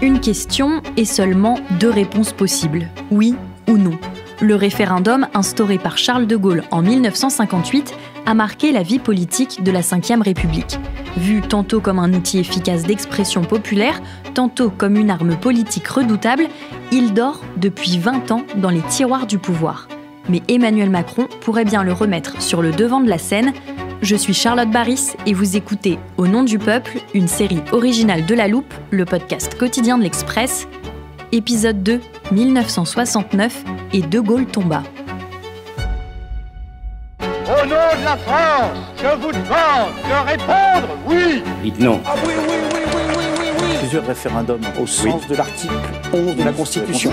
Une question et seulement 2 réponses possibles, oui ou non. Le référendum instauré par Charles de Gaulle en 1958 a marqué la vie politique de la Ve République. Vu tantôt comme un outil efficace d'expression populaire, tantôt comme une arme politique redoutable, il dort depuis 20 ans dans les tiroirs du pouvoir. Mais Emmanuel Macron pourrait bien le remettre sur le devant de la scène. Je suis Charlotte Baris et vous écoutez Au nom du peuple, une série originale de La Loupe, le podcast quotidien de l'Express. Épisode 2, 1969, et De Gaulle tomba. Au nom de la France, je vous demande de répondre oui. Dites non. Ah oui. Plusieurs référendums au sens de l'article 11 de la Constitution.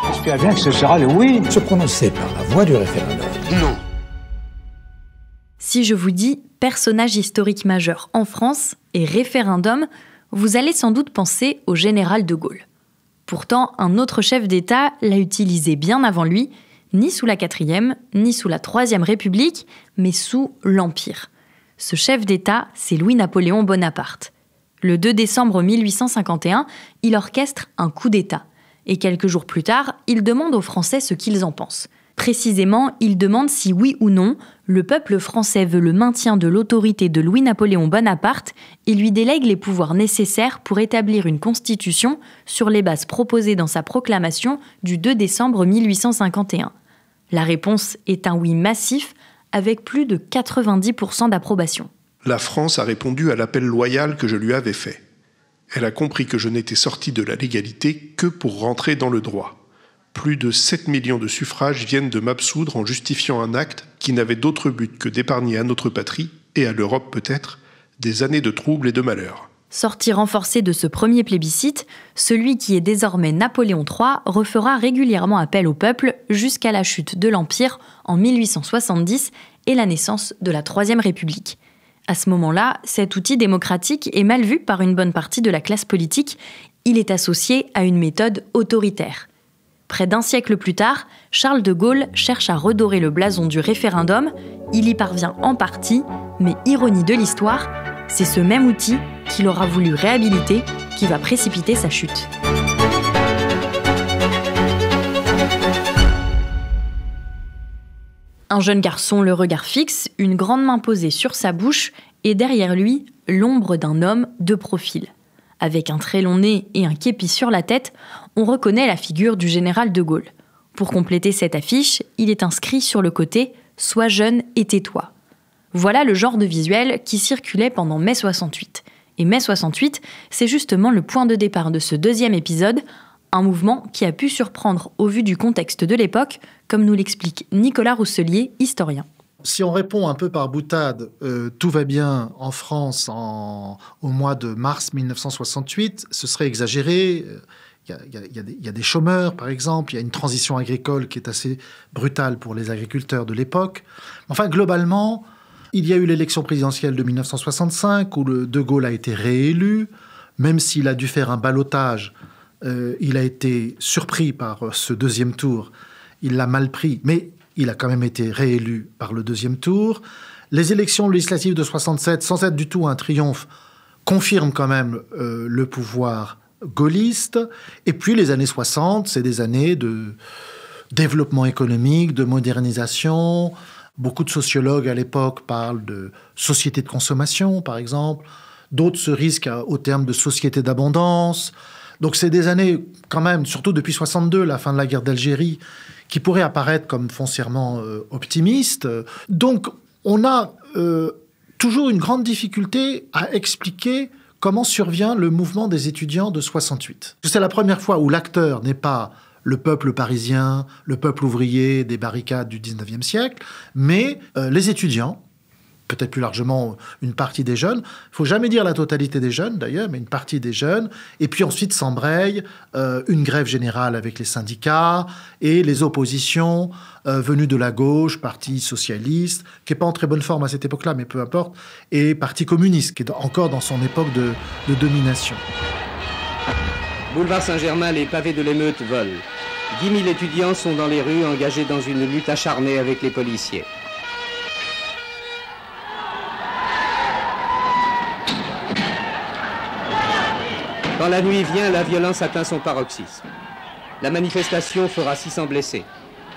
J'espère bien que ce sera le oui. Se prononcer par la voie du référendum. Non. Si je vous dis personnage historique majeur en France et référendum, vous allez sans doute penser au général de Gaulle. Pourtant, un autre chef d'État l'a utilisé bien avant lui, ni sous la 4e, ni sous la 3e République, mais sous l'Empire. Ce chef d'État, c'est Louis-Napoléon Bonaparte. Le 2 décembre 1851, il orchestre un coup d'État. Et quelques jours plus tard, il demande aux Français ce qu'ils en pensent. Précisément, il demande si oui ou non, le peuple français veut le maintien de l'autorité de Louis-Napoléon Bonaparte et lui délègue les pouvoirs nécessaires pour établir une constitution sur les bases proposées dans sa proclamation du 2 décembre 1851. La réponse est un oui massif avec plus de 90% d'approbation. La France a répondu à l'appel loyal que je lui avais fait. Elle a compris que je n'étais sorti de la légalité que pour rentrer dans le droit. Plus de 7 millions de suffrages viennent de m'absoudre en justifiant un acte qui n'avait d'autre but que d'épargner à notre patrie, et à l'Europe peut-être, des années de troubles et de malheurs. Sorti renforcé de ce premier plébiscite, celui qui est désormais Napoléon III refera régulièrement appel au peuple jusqu'à la chute de l'Empire en 1870 et la naissance de la Troisième République. À ce moment-là, cet outil démocratique est mal vu par une bonne partie de la classe politique. Il est associé à une méthode autoritaire. Près d'un siècle plus tard, Charles de Gaulle cherche à redorer le blason du référendum. Il y parvient en partie, mais ironie de l'histoire, c'est ce même outil qu'il aura voulu réhabiliter qui va précipiter sa chute. Un jeune garçon, le regard fixe, une grande main posée sur sa bouche, et derrière lui, l'ombre d'un homme de profil. Avec un très long nez et un képi sur la tête, on reconnaît la figure du général de Gaulle. Pour compléter cette affiche, il est inscrit sur le côté « Sois jeune et tais-toi ». Voilà le genre de visuel qui circulait pendant mai 68. Et mai 68, c'est justement le point de départ de ce deuxième épisode, un mouvement qui a pu surprendre au vu du contexte de l'époque, comme nous l'explique Nicolas Rousselier, historien. Si on répond un peu par boutade, tout va bien en France au mois de mars 1968, ce serait exagéré. Il y a des chômeurs, par exemple. Il y a une transition agricole qui est assez brutale pour les agriculteurs de l'époque. Enfin, globalement, il y a eu l'élection présidentielle de 1965 où De Gaulle a été réélu. Même s'il a dû faire un ballottage, il a été surpris par ce deuxième tour. Il l'a mal pris, mais il a quand même été réélu par le deuxième tour. Les élections législatives de 67, sans être du tout un triomphe, confirment quand même le pouvoir gaulliste. Et puis les années 60, c'est des années de développement économique, de modernisation. Beaucoup de sociologues à l'époque parlent de société de consommation, par exemple. D'autres se risquent au terme de société d'abondance. Donc c'est des années quand même, surtout depuis 62, la fin de la guerre d'Algérie, qui pourraient apparaître comme foncièrement optimistes. Donc on a toujours une grande difficulté à expliquer comment survient le mouvement des étudiants de 68. C'est la première fois où l'acteur n'est pas le peuple parisien, le peuple ouvrier des barricades du 19e siècle, mais les étudiants, peut-être plus largement une partie des jeunes. Il ne faut jamais dire la totalité des jeunes, d'ailleurs, mais une partie des jeunes. Et puis ensuite s'embraye une grève générale avec les syndicats et les oppositions venues de la gauche, Parti socialiste, qui n'est pas en très bonne forme à cette époque-là, mais peu importe, et Parti communiste, qui est encore dans son époque de domination. Boulevard Saint-Germain, les pavés de l'émeute volent. 10 000 étudiants sont dans les rues, engagés dans une lutte acharnée avec les policiers. Quand la nuit vient, la violence atteint son paroxysme. La manifestation fera 600 blessés.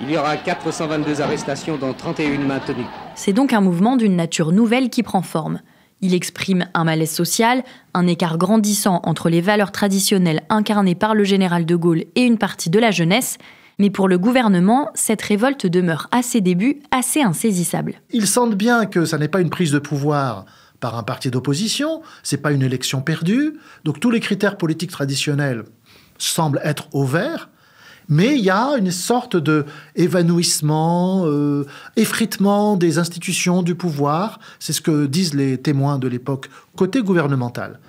Il y aura 422 arrestations, dont 31 maintenues. C'est donc un mouvement d'une nature nouvelle qui prend forme. Il exprime un malaise social, un écart grandissant entre les valeurs traditionnelles incarnées par le général de Gaulle et une partie de la jeunesse. Mais pour le gouvernement, cette révolte demeure à ses débuts assez insaisissable. Ils sentent bien que ça n'est pas une prise de pouvoir par un parti d'opposition, c'est pas une élection perdue, donc tous les critères politiques traditionnels semblent être au vert, mais il y a une sorte de évanouissement, effritement des institutions du pouvoir, c'est ce que disent les témoins de l'époque côté gouvernemental.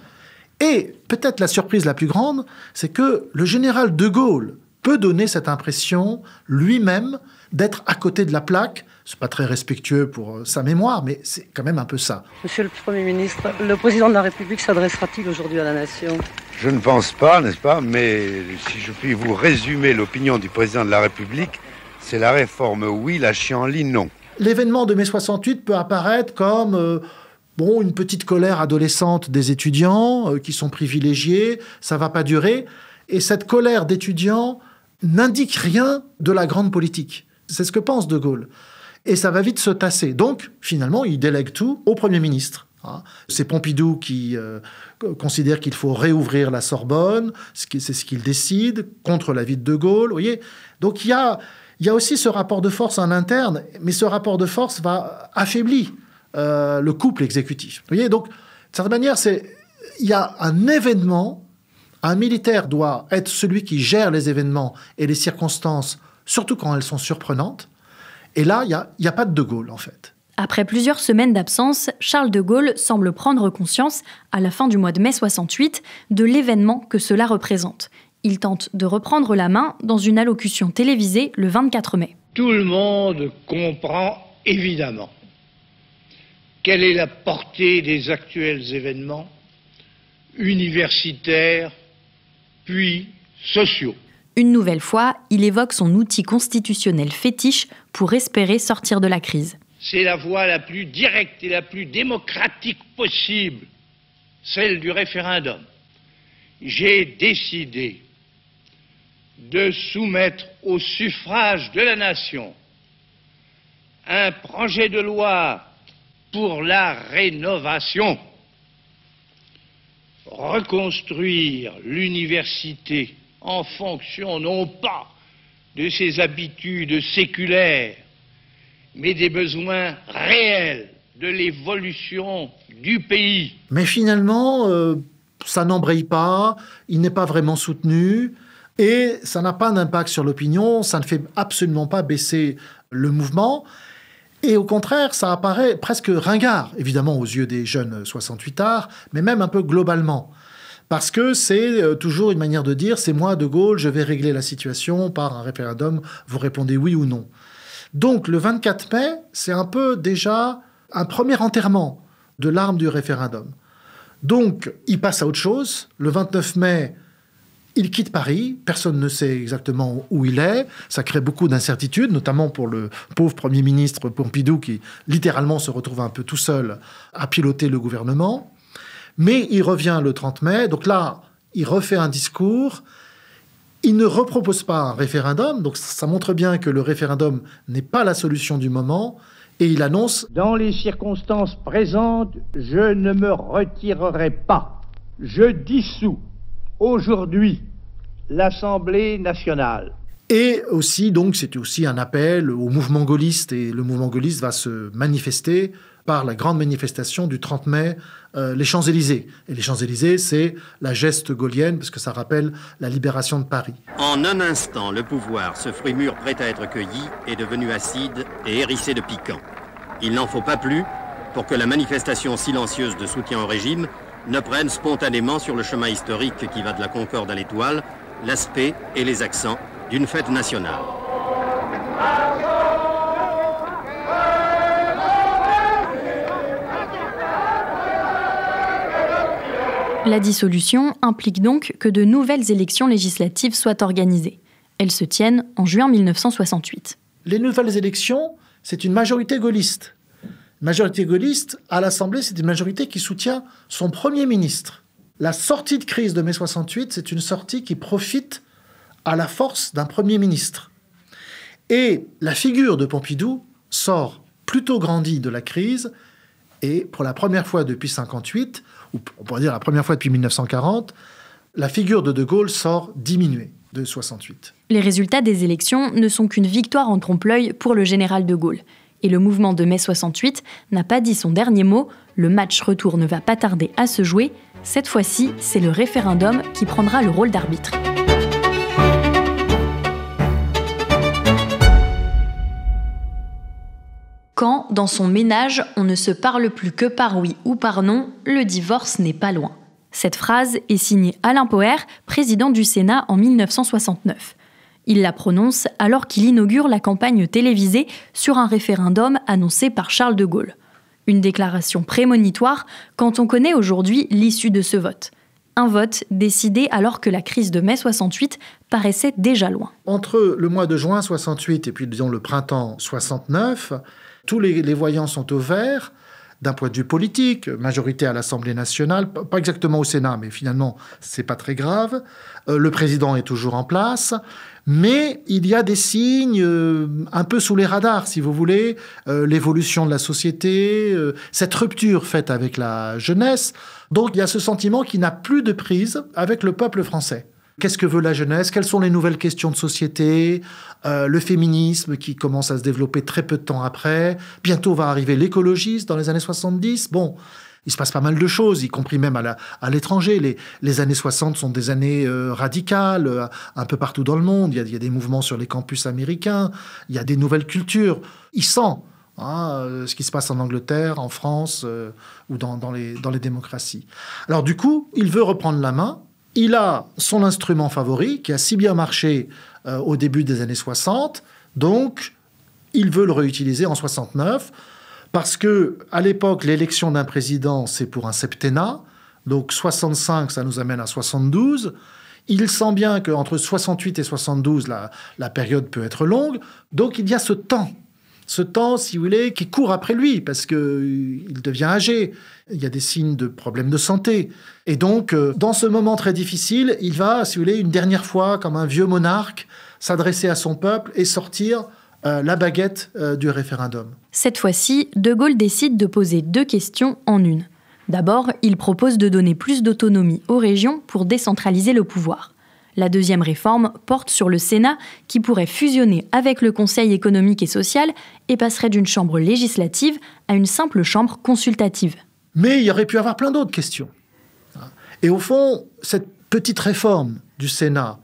Et peut-être la surprise la plus grande, c'est que le général de Gaulle peut donner cette impression lui-même d'être à côté de la plaque. C'est pas très respectueux pour sa mémoire, mais c'est quand même un peu ça. Monsieur le Premier ministre, le président de la République s'adressera-t-il aujourd'hui à la nation ? Je ne pense pas, n'est-ce pas ? Mais si je puis vous résumer l'opinion du président de la République, c'est la réforme oui, la chienlit non. L'événement de mai 68 peut apparaître comme une petite colère adolescente des étudiants qui sont privilégiés, ça va pas durer. Et cette colère d'étudiants n'indique rien de la grande politique. C'est ce que pense de Gaulle. Et ça va vite se tasser. Donc, finalement, il délègue tout au Premier ministre. C'est Pompidou qui considère qu'il faut réouvrir la Sorbonne, c'est ce qu'il décide, contre l'avis de Gaulle. Vous voyez ? Donc, il y a aussi ce rapport de force en interne, mais ce rapport de force va affaiblir le couple exécutif. Vous voyez ? Donc, de certaine manière, il y a un événement. Un militaire doit être celui qui gère les événements et les circonstances, surtout quand elles sont surprenantes. Et là, il n'y a pas de Gaulle, en fait. Après plusieurs semaines d'absence, Charles de Gaulle semble prendre conscience, à la fin du mois de mai 68, de l'événement que cela représente. Il tente de reprendre la main dans une allocution télévisée le 24 mai. Tout le monde comprend évidemment quelle est la portée des actuels événements universitaires, puis sociaux. Une nouvelle fois, il évoque son outil constitutionnel fétiche pour espérer sortir de la crise. C'est la voie la plus directe et la plus démocratique possible, celle du référendum. J'ai décidé de soumettre au suffrage de la nation un projet de loi pour la rénovation. Reconstruire l'université en fonction non pas de ses habitudes séculaires, mais des besoins réels de l'évolution du pays. Mais finalement, ça n'embraye pas, il n'est pas vraiment soutenu, et ça n'a pas d'impact sur l'opinion, ça ne fait absolument pas baisser le mouvement. Et au contraire, ça apparaît presque ringard, évidemment aux yeux des jeunes 68ards, mais même un peu globalement. Parce que c'est toujours une manière de dire « c'est moi, de Gaulle, je vais régler la situation par un référendum, vous répondez oui ou non ». Donc le 24 mai, c'est un peu déjà un premier enterrement de l'arme du référendum. Donc il passe à autre chose. Le 29 mai, il quitte Paris, personne ne sait exactement où il est, ça crée beaucoup d'incertitudes, notamment pour le pauvre Premier ministre Pompidou qui littéralement se retrouve un peu tout seul à piloter le gouvernement. Mais il revient le 30 mai, donc là, il refait un discours, il ne repropose pas un référendum, donc ça montre bien que le référendum n'est pas la solution du moment, et il annonce « Dans les circonstances présentes, je ne me retirerai pas. Je dissous aujourd'hui l'Assemblée nationale. » Et aussi, donc, c'était aussi un appel au mouvement gaulliste, et le mouvement gaulliste va se manifester par la grande manifestation du 30 mai, les Champs-Élysées. Et les Champs-Élysées, c'est la geste gaullienne, parce que ça rappelle la libération de Paris. En un instant, le pouvoir, ce fruit mûr prêt à être cueilli, est devenu acide et hérissé de piquant. Il n'en faut pas plus pour que la manifestation silencieuse de soutien au régime ne prenne spontanément sur le chemin historique qui va de la Concorde à l'Étoile, l'aspect et les accents d'une fête nationale. La dissolution implique donc que de nouvelles élections législatives soient organisées. Elles se tiennent en juin 1968. Les nouvelles élections, c'est une majorité gaulliste. Majorité gaulliste, à l'Assemblée, c'est une majorité qui soutient son Premier ministre. La sortie de crise de mai 68, c'est une sortie qui profite à la force d'un Premier ministre. Et la figure de Pompidou sort plutôt grandie de la crise, et pour la première fois depuis 1958, ou on pourrait dire la première fois depuis 1940, la figure de Gaulle sort diminuée de 68. Les résultats des élections ne sont qu'une victoire en trompe-l'œil pour le général de Gaulle. Et le mouvement de mai 68 n'a pas dit son dernier mot, le match retour ne va pas tarder à se jouer. Cette fois-ci, c'est le référendum qui prendra le rôle d'arbitre. Quand, dans son ménage, on ne se parle plus que par oui ou par non, le divorce n'est pas loin. Cette phrase est signée Alain Poher, président du Sénat en 1969. Il la prononce alors qu'il inaugure la campagne télévisée sur un référendum annoncé par Charles de Gaulle. Une déclaration prémonitoire quand on connaît aujourd'hui l'issue de ce vote. Un vote décidé alors que la crise de mai 68 paraissait déjà loin. Entre le mois de juin 68 et puis disons le printemps 69, tous les voyants sont au vert. D'un point de vue politique, majorité à l'Assemblée nationale, pas exactement au Sénat, mais finalement, c'est pas très grave. Le président est toujours en place, mais il y a des signes un peu sous les radars, si vous voulez, l'évolution de la société, cette rupture faite avec la jeunesse. Donc, il y a ce sentiment qui n'a plus de prise avec le peuple français. Qu'est-ce que veut la jeunesse? Quelles sont les nouvelles questions de société? Le féminisme qui commence à se développer très peu de temps après. Bientôt va arriver l'écologisme dans les années 70. Bon, il se passe pas mal de choses, y compris même à l'étranger. Les années 60 sont des années radicales, un peu partout dans le monde. Il y a des mouvements sur les campus américains. Il y a des nouvelles cultures. Il sent ce qui se passe en Angleterre, en France ou dans les démocraties. Alors du coup, il veut reprendre la main. Il a son instrument favori, qui a si bien marché au début des années 60, donc il veut le réutiliser en 69, parce que à l'époque, l'élection d'un président, c'est pour un septennat, donc 65, ça nous amène à 72. Il sent bien qu'entre 68 et 72, la période peut être longue, donc il y a ce temps, si vous voulez, qui court après lui, parce qu'il devient âgé. Il y a des signes de problèmes de santé. Et donc, dans ce moment très difficile, il va, si vous voulez, une dernière fois, comme un vieux monarque, s'adresser à son peuple et sortir la baguette du référendum. Cette fois-ci, De Gaulle décide de poser 2 questions en une. D'abord, il propose de donner plus d'autonomie aux régions pour décentraliser le pouvoir. La deuxième réforme porte sur le Sénat qui pourrait fusionner avec le Conseil économique et social et passerait d'une chambre législative à une simple chambre consultative. Mais il y aurait pu y avoir plein d'autres questions. Et au fond, cette petite réforme du Sénat,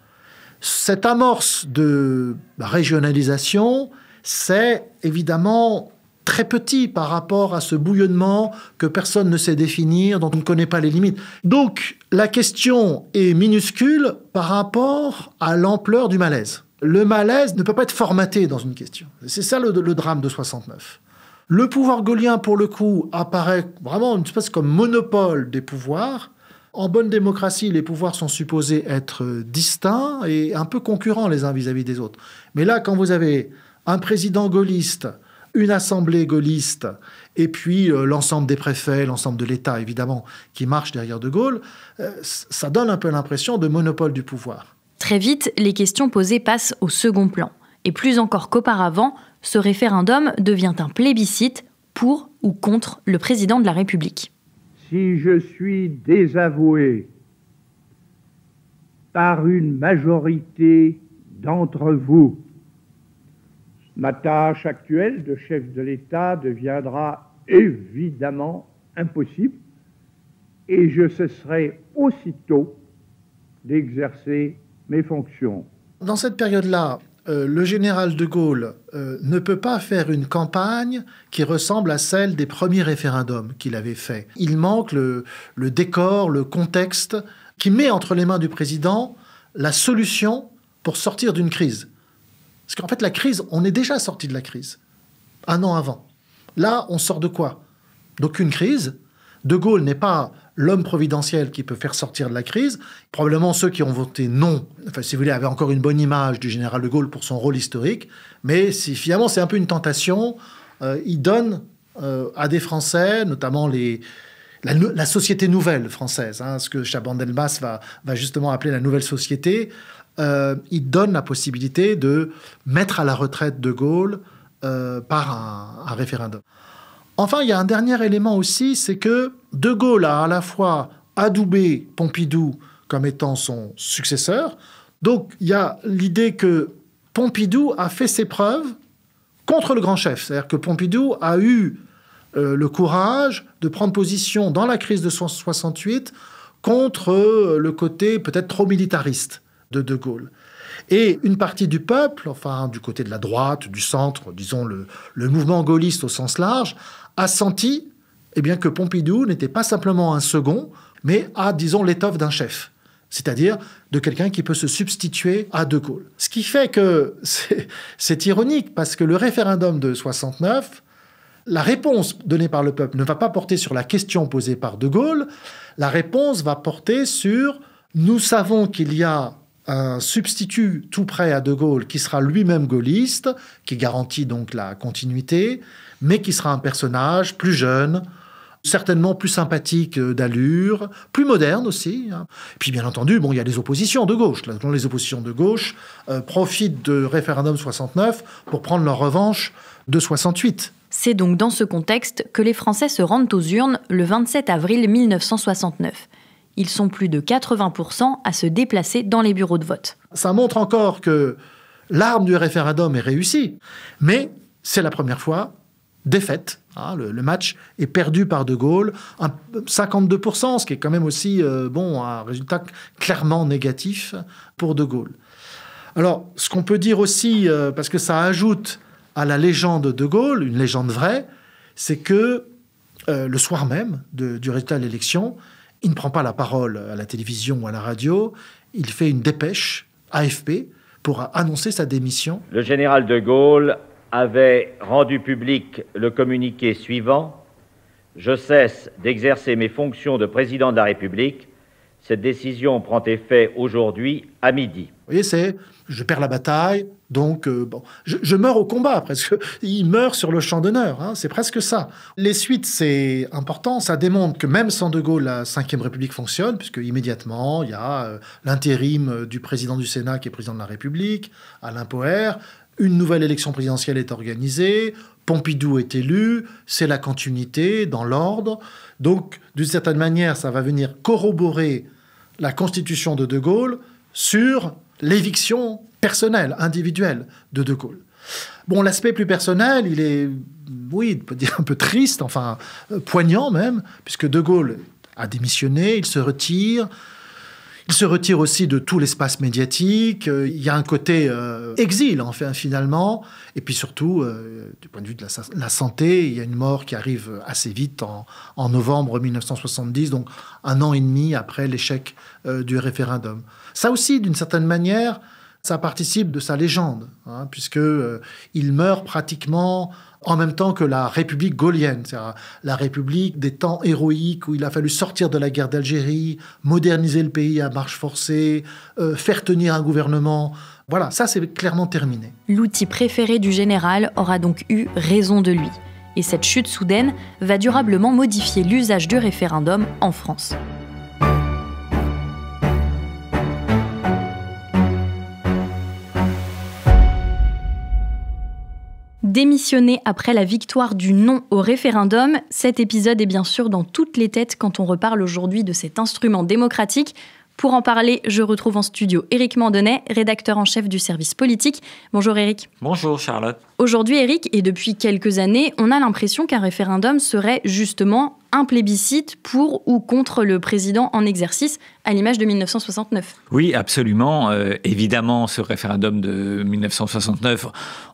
cette amorce de régionalisation, c'est évidemment très petit par rapport à ce bouillonnement que personne ne sait définir, dont on ne connaît pas les limites. Donc, la question est minuscule par rapport à l'ampleur du malaise. Le malaise ne peut pas être formaté dans une question. C'est ça le drame de 69. Le pouvoir gaullien, pour le coup, apparaît vraiment une espèce comme monopole des pouvoirs. En bonne démocratie, les pouvoirs sont supposés être distincts et un peu concurrents les uns vis-à-vis des autres. Mais là, quand vous avez un président gaulliste, une assemblée gaulliste, et puis l'ensemble des préfets, l'ensemble de l'État, évidemment, qui marche derrière De Gaulle, ça donne un peu l'impression de monopole du pouvoir. Très vite, les questions posées passent au second plan. Et plus encore qu'auparavant, ce référendum devient un plébiscite pour ou contre le président de la République. Si je suis désavoué par une majorité d'entre vous, ma tâche actuelle de chef de l'État deviendra évidemment impossible et je cesserai aussitôt d'exercer mes fonctions. Dans cette période-là, le général de Gaulle ne peut pas faire une campagne qui ressemble à celle des premiers référendums qu'il avait fait. Il manque le décor, le contexte qui met entre les mains du président la solution pour sortir d'une crise. Parce qu'en fait, la crise, on est déjà sorti de la crise, 1 an avant. Là, on sort de quoi? D'aucune crise. De Gaulle n'est pas l'homme providentiel qui peut faire sortir de la crise. Probablement ceux qui ont voté non, enfin, si vous voulez, avaient encore une bonne image du général de Gaulle pour son rôle historique. Mais finalement, c'est un peu une tentation. Il donne à des Français, notamment les la société nouvelle française, ce que Chaban-Delmas va justement appeler la nouvelle société. Il donne la possibilité de mettre à la retraite De Gaulle par un référendum. Enfin, il y a un dernier élément aussi, c'est que De Gaulle a à la fois adoubé Pompidou comme étant son successeur. Donc, il y a l'idée que Pompidou a fait ses preuves contre le grand chef. C'est-à-dire que Pompidou a eu le courage de prendre position dans la crise de 1968 contre le côté peut-être trop militariste de Gaulle. Et une partie du peuple, enfin du côté de la droite, du centre, disons le mouvement gaulliste au sens large, a senti que Pompidou n'était pas simplement un second, mais a, disons, l'étoffe d'un chef. C'est-à-dire de quelqu'un qui peut se substituer à De Gaulle. Ce qui fait que c'est ironique, parce que le référendum de 69, la réponse donnée par le peuple ne va pas porter sur la question posée par De Gaulle, la réponse va porter sur « nous savons qu'il y a un substitut tout prêt à De Gaulle qui sera lui-même gaulliste, qui garantit donc la continuité, mais qui sera un personnage plus jeune, certainement plus sympathique d'allure, plus moderne aussi. Puis bien entendu, il y a les oppositions de gauche. Les oppositions de gauche profitent de référendum 69 pour prendre leur revanche de 68. C'est donc dans ce contexte que les Français se rendent aux urnes le 27 avril 1969. Ils sont plus de 80% à se déplacer dans les bureaux de vote. Ça montre encore que l'arme du référendum est réussie, mais c'est la première fois défaite. Le match est perdu par De Gaulle, 52%, ce qui est quand même aussi un résultat clairement négatif pour De Gaulle. Alors, ce qu'on peut dire aussi, parce que ça ajoute à la légende de Gaulle, une légende vraie, c'est que le soir même du résultat de l'élection, il ne prend pas la parole à la télévision ou à la radio, il fait une dépêche AFP pour annoncer sa démission. Le général de Gaulle avait rendu public le communiqué suivant: « Je cesse d'exercer mes fonctions de président de la République. Cette décision prend effet aujourd'hui à midi. » Vous voyez, je perds la bataille, donc je meurs au combat presque. Il meurt sur le champ d'honneur, c'est presque ça. Les suites, c'est important, ça démontre que même sans De Gaulle, la Ve République fonctionne, puisque immédiatement, il y a l'intérim du président du Sénat qui est président de la République, Alain Poher. Une nouvelle élection présidentielle est organisée, Pompidou est élu, c'est la continuité dans l'ordre. Donc, d'une certaine manière, ça va venir corroborer la constitution de Gaulle sur l'éviction personnelle, individuelle de Gaulle. Bon, l'aspect plus personnel, il est, on peut dire un peu triste, enfin poignant même, puisque De Gaulle a démissionné, il se retire. Il se retire aussi de tout l'espace médiatique. Il y a un côté exil, enfin, finalement. Et puis surtout, du point de vue de la santé, il y a une mort qui arrive assez vite en novembre 1970, donc 1 an et demi après l'échec du référendum. Ça aussi, d'une certaine manière, ça participe de sa légende, puisque il meurt pratiquement en même temps que la République gaulienne, c'est-à-dire la République des temps héroïques où il a fallu sortir de la guerre d'Algérie, moderniser le pays à marche forcée, faire tenir un gouvernement. Voilà, ça c'est clairement terminé. L'outil préféré du général aura donc eu raison de lui. Et cette chute soudaine va durablement modifier l'usage du référendum en France. Démissionner après la victoire du non au référendum, cet épisode est bien sûr dans toutes les têtes quand on reparle aujourd'hui de cet instrument démocratique. Pour en parler, je retrouve en studio Éric Mandonnet, rédacteur en chef du service politique. Bonjour Éric. Bonjour Charlotte. Aujourd'hui Éric, et depuis quelques années, on a l'impression qu'un référendum serait justement un plébiscite pour ou contre le président en exercice, à l'image de 1969. Oui, absolument. Évidemment, ce référendum de 1969,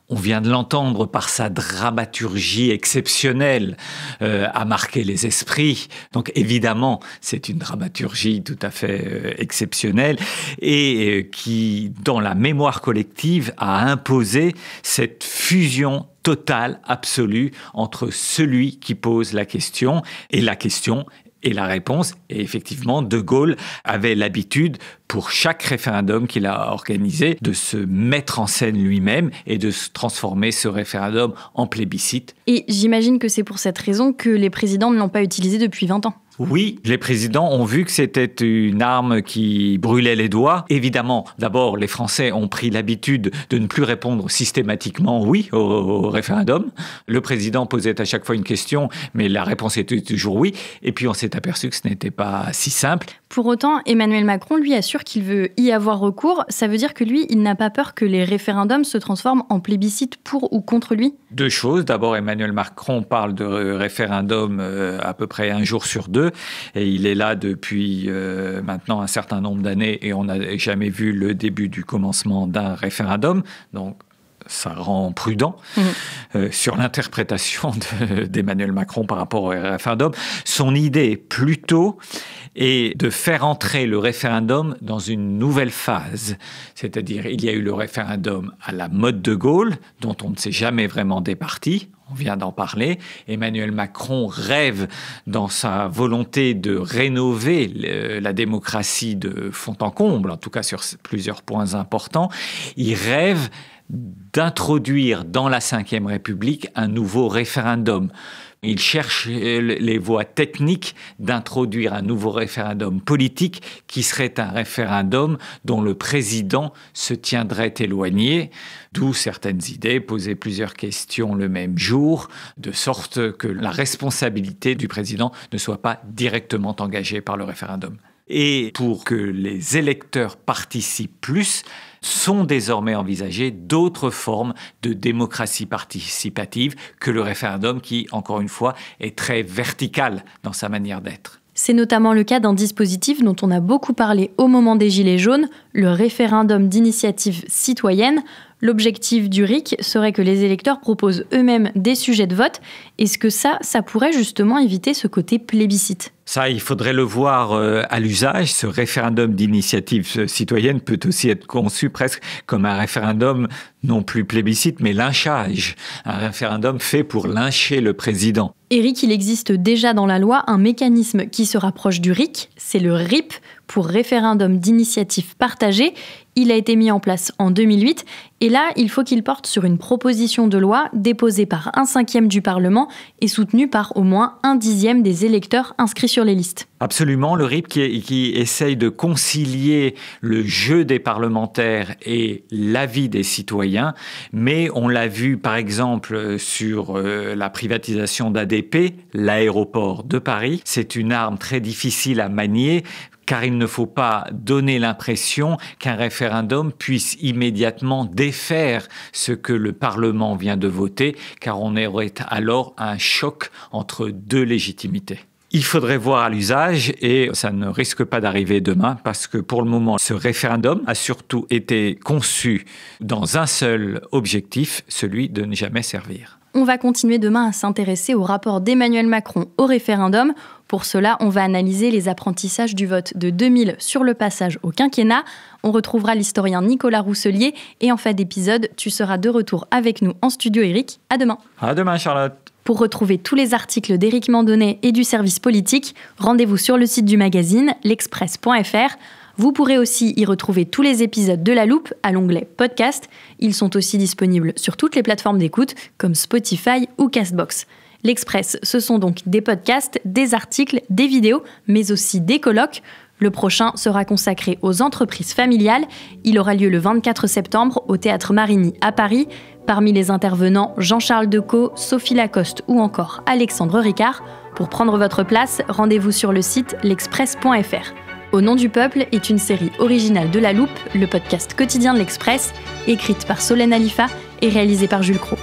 on vient de l'entendre, par sa dramaturgie exceptionnelle, a marqué les esprits. Donc évidemment, c'est une dramaturgie tout à fait exceptionnelle et qui, dans la mémoire collective, a imposé cette fusion totale, absolue, entre celui qui pose la question et la réponse. Et effectivement, De Gaulle avait l'habitude, pour chaque référendum qu'il a organisé, de se mettre en scène lui-même et de transformer ce référendum en plébiscite. Et j'imagine que c'est pour cette raison que les présidents ne l'ont pas utilisé depuis 20 ans. Oui, les présidents ont vu que c'était une arme qui brûlait les doigts. Évidemment, d'abord, les Français ont pris l'habitude de ne plus répondre systématiquement oui au référendum. Le président posait à chaque fois une question, mais la réponse était toujours oui. Et puis on s'est aperçu que ce n'était pas si simple. Pour autant, Emmanuel Macron, lui, assure qu'il veut y avoir recours. Ça veut dire que lui, il n'a pas peur que les référendums se transforment en plébiscite pour ou contre lui ? Deux choses. D'abord, Emmanuel Macron parle de référendum à peu près un jour sur deux. Et il est là depuis maintenant un certain nombre d'années et on n'a jamais vu le début du commencement d'un référendum. Donc, ça rend prudent sur l'interprétation d'Emmanuel Macron par rapport au référendum. Son idée, plutôt, est de faire entrer le référendum dans une nouvelle phase. C'est-à-dire, il y a eu le référendum à la mode de Gaulle, dont on ne s'est jamais vraiment départi. On vient d'en parler. Emmanuel Macron rêve, dans sa volonté de rénover la démocratie de fond en comble, en tout cas sur plusieurs points importants, il rêve d'introduire dans la Ve République un nouveau référendum. Il cherche les voies techniques d'introduire un nouveau référendum politique qui serait un référendum dont le président se tiendrait éloigné, d'où certaines idées, poser plusieurs questions le même jour, de sorte que la responsabilité du président ne soit pas directement engagée par le référendum. Et pour que les électeurs participent plus, sont désormais envisagées d'autres formes de démocratie participative que le référendum qui, encore une fois, est très vertical dans sa manière d'être. C'est notamment le cas d'un dispositif dont on a beaucoup parlé au moment des Gilets jaunes, le référendum d'initiative citoyenne. L'objectif du RIC serait que les électeurs proposent eux-mêmes des sujets de vote. Est-ce que ça pourrait justement éviter ce côté plébiscite ? Ça, il faudrait le voir à l'usage. Ce référendum d'initiative citoyenne peut aussi être conçu presque comme un référendum, non plus plébiscite, mais lynchage. Un référendum fait pour lyncher le président. Éric, il existe déjà dans la loi un mécanisme qui se rapproche du RIC, c'est le RIP, pour référendum d'initiative partagée. Il a été mis en place en 2008 et là, il faut qu'il porte sur une proposition de loi déposée par 1/5 du Parlement et soutenue par au moins 1/10 des électeurs inscrits sur les listes. Absolument, le RIP qui essaye de concilier le jeu des parlementaires et l'avis des citoyens, mais on l'a vu par exemple sur la privatisation d'ADP, l'aéroport de Paris. C'est une arme très difficile à manier, car il ne faut pas donner l'impression qu'un référendum puisse immédiatement défaire ce que le Parlement vient de voter, car on aurait alors un choc entre deux légitimités. Il faudrait voir à l'usage et ça ne risque pas d'arriver demain parce que pour le moment, ce référendum a surtout été conçu dans un seul objectif, celui de ne jamais servir. On va continuer demain à s'intéresser au rapport d'Emmanuel Macron au référendum. Pour cela, on va analyser les apprentissages du vote de 2000 sur le passage au quinquennat. On retrouvera l'historien Nicolas Rousselier et en fin d'épisode, tu seras de retour avec nous en studio, Éric. À demain. À demain, Charlotte. Pour retrouver tous les articles d'Éric Mandonnet et du service politique, rendez-vous sur le site du magazine, l'express.fr. Vous pourrez aussi y retrouver tous les épisodes de La Loupe à l'onglet Podcast. Ils sont aussi disponibles sur toutes les plateformes d'écoute comme Spotify ou Castbox. L'Express, ce sont donc des podcasts, des articles, des vidéos, mais aussi des colloques. Le prochain sera consacré aux entreprises familiales. Il aura lieu le 24 septembre au Théâtre Marigny à Paris. Parmi les intervenants, Jean-Charles Decaux, Sophie Lacoste ou encore Alexandre Ricard. Pour prendre votre place, rendez-vous sur le site l'express.fr. Au nom du peuple est une série originale de La Loupe, le podcast quotidien de l'Express, écrite par Solène Alifa et réalisée par Jules Cros.